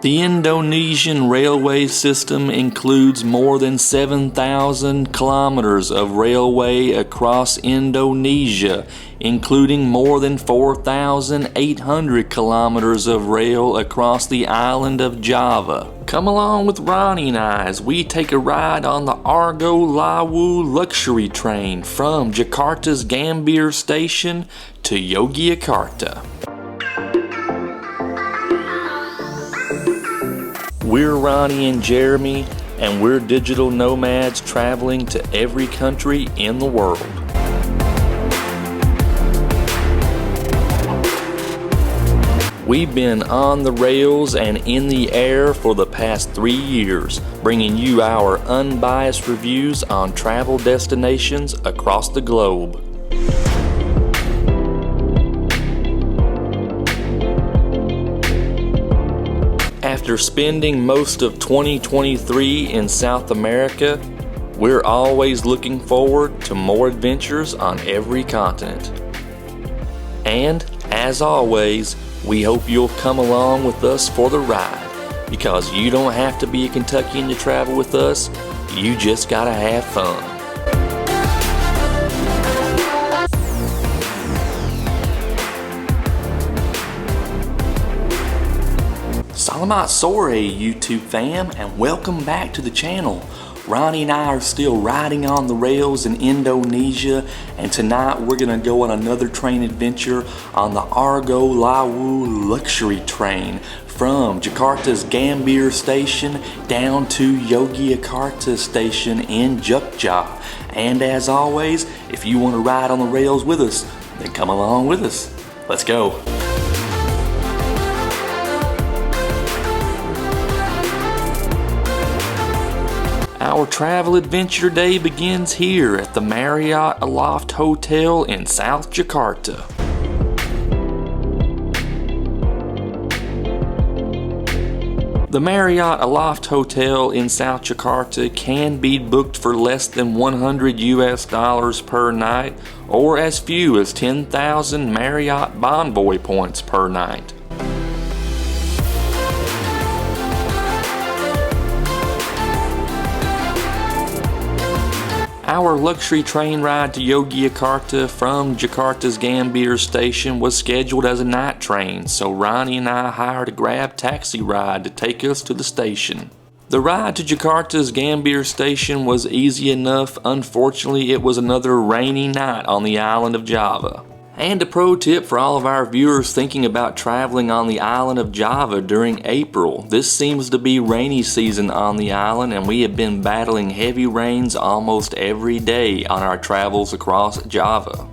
The Indonesian railway system includes more than 7,000 kilometers of railway across Indonesia, including more than 4,800 kilometers of rail across the island of Java. Come along with Ronnie and I as we take a ride on the Argo Lawu luxury train from Jakarta's Gambir Station to Yogyakarta. We're Ronnie and Jeremy, and we're digital nomads traveling to every country in the world. We've been on the rails and in the air for the past 3 years, bringing you our unbiased reviews on travel destinations across the globe. After spending most of 2023 in South America, we're always looking forward to more adventures on every continent. And, as always, we hope you'll come along with us for the ride, because you don't have to be a Kentuckian to travel with us, you just gotta have fun. Salamat sore, YouTube fam, and welcome back to the channel. Ronnie and I are still riding on the rails in Indonesia, and tonight we're gonna go on another train adventure on the Argo Lawu luxury train from Jakarta's Gambir Station down to Yogyakarta Station in Jogja. And as always, if you want to ride on the rails with us, then come along with us. Let's go. Our travel adventure day begins here at the Marriott Aloft Hotel in South Jakarta. The Marriott Aloft Hotel in South Jakarta can be booked for less than $100 per night, or as few as 10,000 Marriott Bonvoy points per night. Our luxury train ride to Yogyakarta from Jakarta's Gambir Station was scheduled as a night train, so Ronnie and I hired a Grab taxi ride to take us to the station. The ride to Jakarta's Gambir Station was easy enough. Unfortunately, it was another rainy night on the island of Java. And a pro tip for all of our viewers thinking about traveling on the island of Java during April. This seems to be rainy season on the island, and we have been battling heavy rains almost every day on our travels across Java.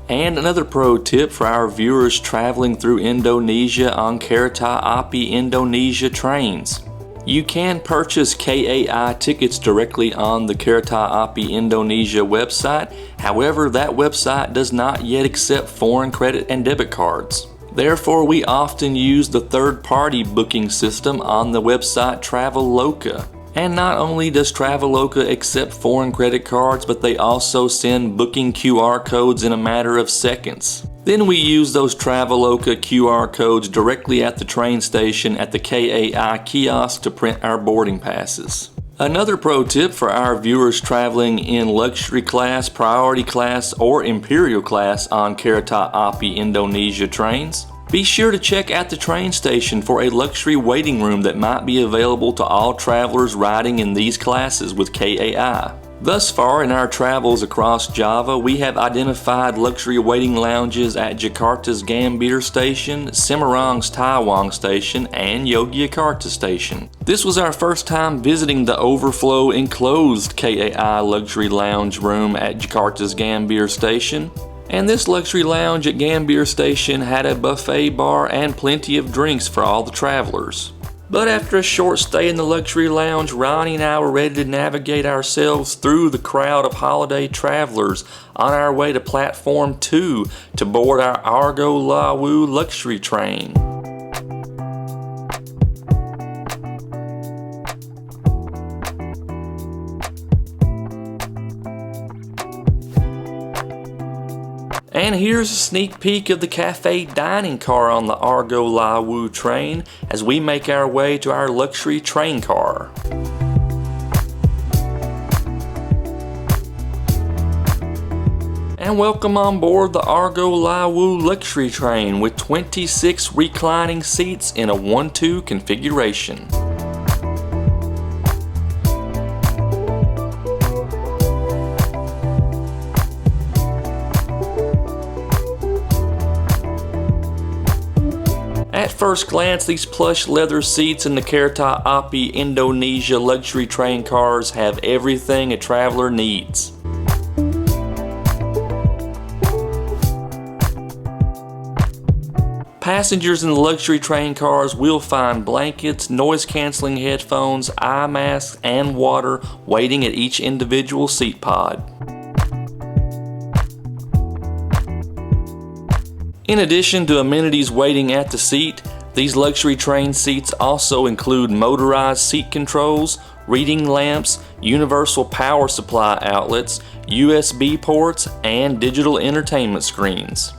And another pro tip for our viewers traveling through Indonesia on Kereta Api Indonesia trains. You can purchase KAI tickets directly on the Kereta Api Indonesia website. However, that website does not yet accept foreign credit and debit cards. Therefore, we often use the third-party booking system on the website Traveloka. And not only does Traveloka accept foreign credit cards, but they also send booking QR codes in a matter of seconds. Then we use those Traveloka QR codes directly at the train station at the KAI kiosk to print our boarding passes. Another pro tip for our viewers traveling in luxury class, priority class, or imperial class on Kereta Api Indonesia trains. Be sure to check at the train station for a luxury waiting room that might be available to all travelers riding in these classes with KAI. Thus far in our travels across Java, we have identified luxury waiting lounges at Jakarta's Gambir Station, Semarang's Tawang Station, and Yogyakarta Station. This was our first time visiting the overflow enclosed KAI luxury lounge room at Jakarta's Gambir Station. And this luxury lounge at Gambir Station had a buffet bar and plenty of drinks for all the travelers. But after a short stay in the luxury lounge, Ronnie and I were ready to navigate ourselves through the crowd of holiday travelers on our way to Platform 2 to board our Argo Lawu luxury train. And here's a sneak peek of the cafe dining car on the Argo Lawu train as we make our way to our luxury train car. And welcome on board the Argo Lawu luxury train with 26 reclining seats in a 1-2 configuration. At first glance, these plush leather seats in the Kereta Api Indonesia luxury train cars have everything a traveler needs. Passengers in the luxury train cars will find blankets, noise-canceling headphones, eye masks, and water waiting at each individual seat pod. In addition to amenities waiting at the seat, these luxury train seats also include motorized seat controls, reading lamps, universal power supply outlets, USB ports, and digital entertainment screens.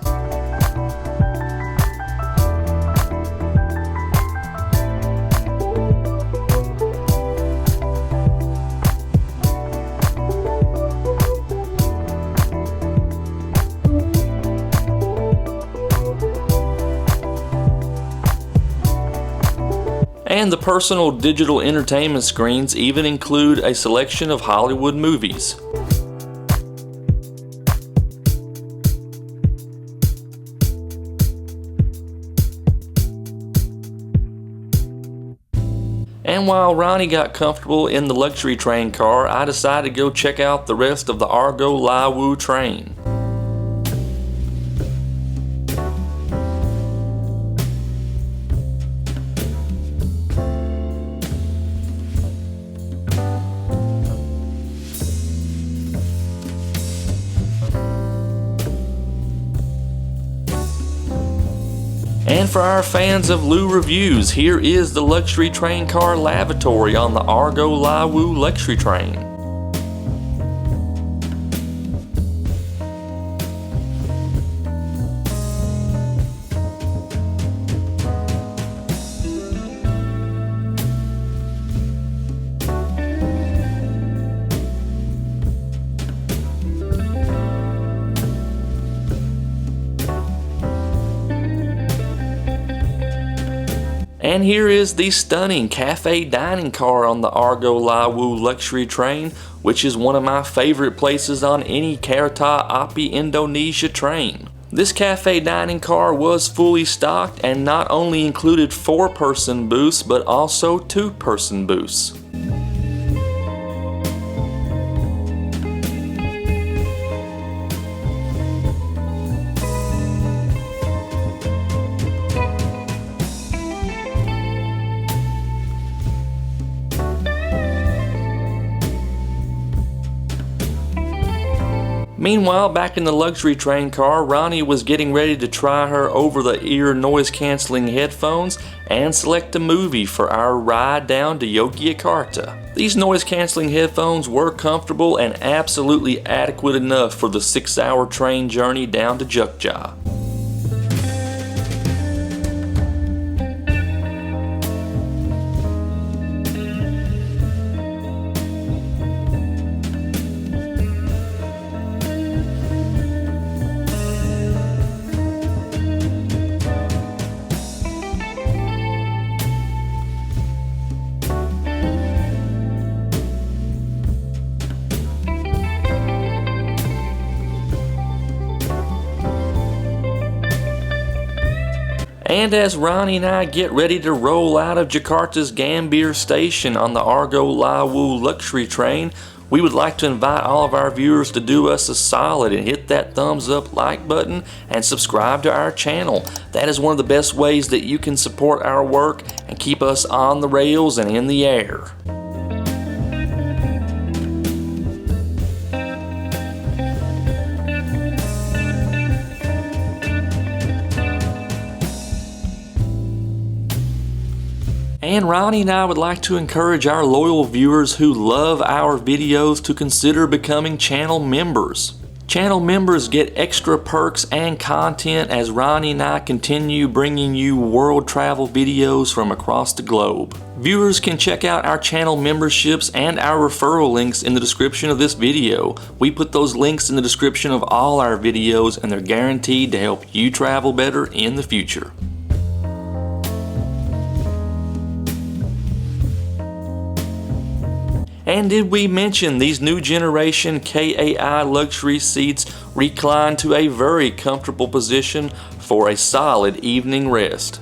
And the personal digital entertainment screens even include a selection of Hollywood movies. And while Ronnie got comfortable in the luxury train car, I decided to go check out the rest of the Argo Lawu train. And for our fans of Lou reviews, here is the luxury train car lavatory on the Argo Lawu luxury train. And here is the stunning cafe dining car on the Argo Lawu luxury train, which is one of my favorite places on any Kereta Api Indonesia train. This cafe dining car was fully stocked and not only included 4-person booths but also 2-person booths. Meanwhile, back in the luxury train car, Ronnie was getting ready to try her over-the-ear noise-canceling headphones and select a movie for our ride down to Yogyakarta. These noise-canceling headphones were comfortable and absolutely adequate enough for the 6-hour train journey down to Jogja. And as Ronnie and I get ready to roll out of Jakarta's Gambir Station on the Argo Lawu luxury train, we would like to invite all of our viewers to do us a solid and hit that thumbs up like button and subscribe to our channel. That is one of the best ways that you can support our work and keep us on the rails and in the air. And Ronnie and I would like to encourage our loyal viewers who love our videos to consider becoming channel members. Channel members get extra perks and content as Ronnie and I continue bringing you world travel videos from across the globe. Viewers can check out our channel memberships and our referral links in the description of this video. We put those links in the description of all our videos and they're guaranteed to help you travel better in the future. And did we mention these new generation KAI luxury seats recline to a very comfortable position for a solid evening rest.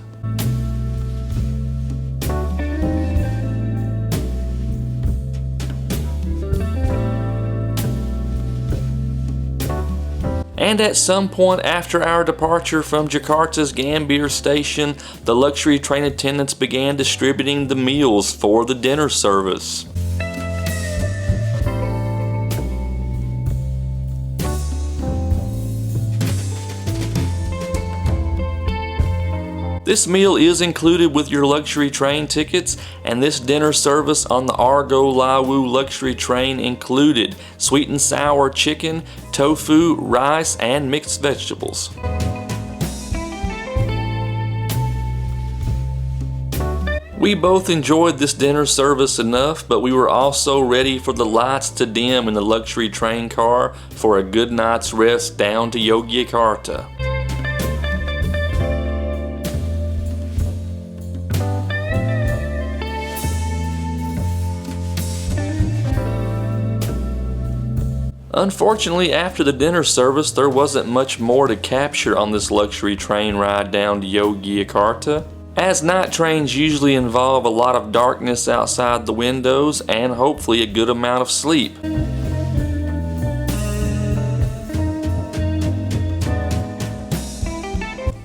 And at some point after our departure from Jakarta's Gambir Station, the luxury train attendants began distributing the meals for the dinner service. This meal is included with your luxury train tickets, and this dinner service on the Argo Lawu luxury train included sweet and sour chicken, tofu, rice, and mixed vegetables. We both enjoyed this dinner service enough, but we were also ready for the lights to dim in the luxury train car for a good night's rest down to Yogyakarta. Unfortunately, after the dinner service, there wasn't much more to capture on this luxury train ride down to Yogyakarta, as night trains usually involve a lot of darkness outside the windows and hopefully a good amount of sleep.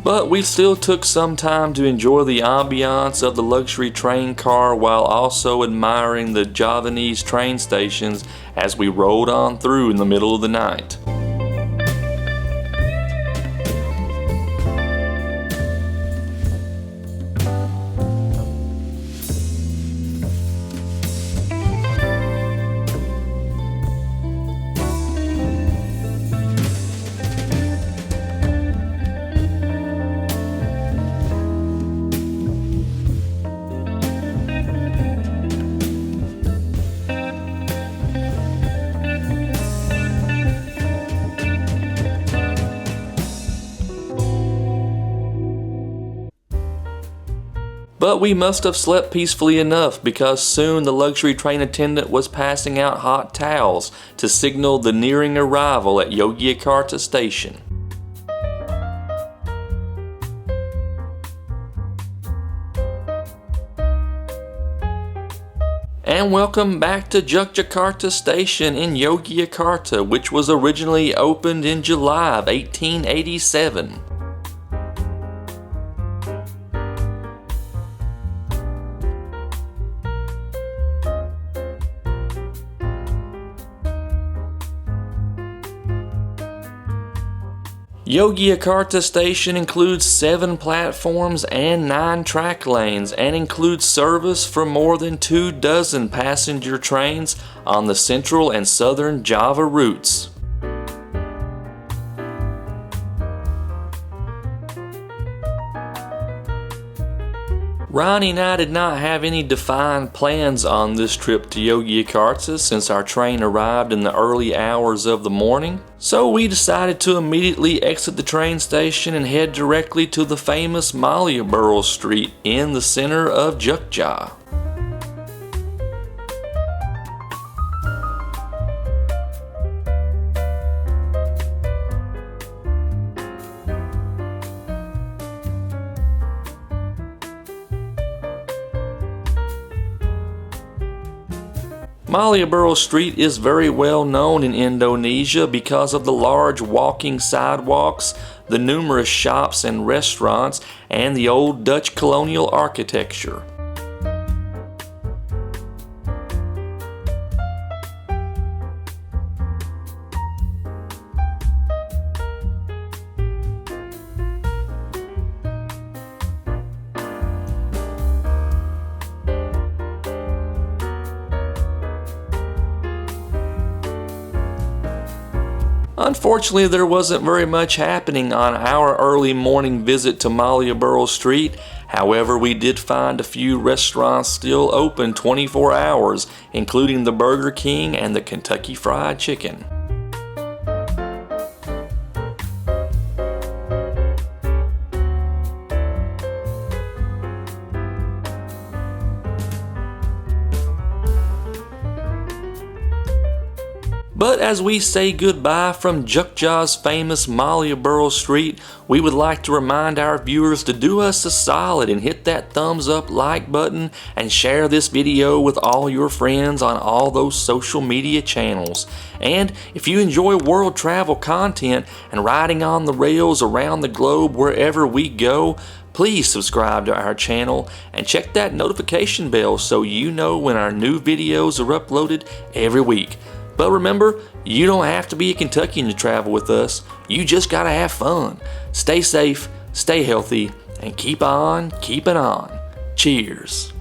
But we still took some time to enjoy the ambiance of the luxury train car while also admiring the Javanese train stations as we rolled on through in the middle of the night. But we must have slept peacefully enough because soon the luxury train attendant was passing out hot towels to signal the nearing arrival at Yogyakarta Station. And welcome back to Jakarta Station in Yogyakarta, which was originally opened in July of 1887. Yogyakarta Station includes 7 platforms and 9 track lanes and includes service for more than 24 passenger trains on the Central and Southern Java routes. Ronnie and I did not have any defined plans on this trip to Yogyakarta since our train arrived in the early hours of the morning, so we decided to immediately exit the train station and head directly to the famous Malioboro Street in the center of Jogja. Malioboro Street is very well known in Indonesia because of the large walking sidewalks, the numerous shops and restaurants, and the old Dutch colonial architecture. Unfortunately, there wasn't very much happening on our early morning visit to Malioboro Street. However, we did find a few restaurants still open 24 hours, including the Burger King and the Kentucky Fried Chicken. But as we say goodbye from Jogja's famous Malioboro Street, we would like to remind our viewers to do us a solid and hit that thumbs up like button and share this video with all your friends on all those social media channels. And if you enjoy world travel content and riding on the rails around the globe wherever we go, please subscribe to our channel and check that notification bell so you know when our new videos are uploaded every week. But remember, you don't have to be a Kentuckian to travel with us. You just gotta have fun. Stay safe, stay healthy, and keep on keeping on. Cheers.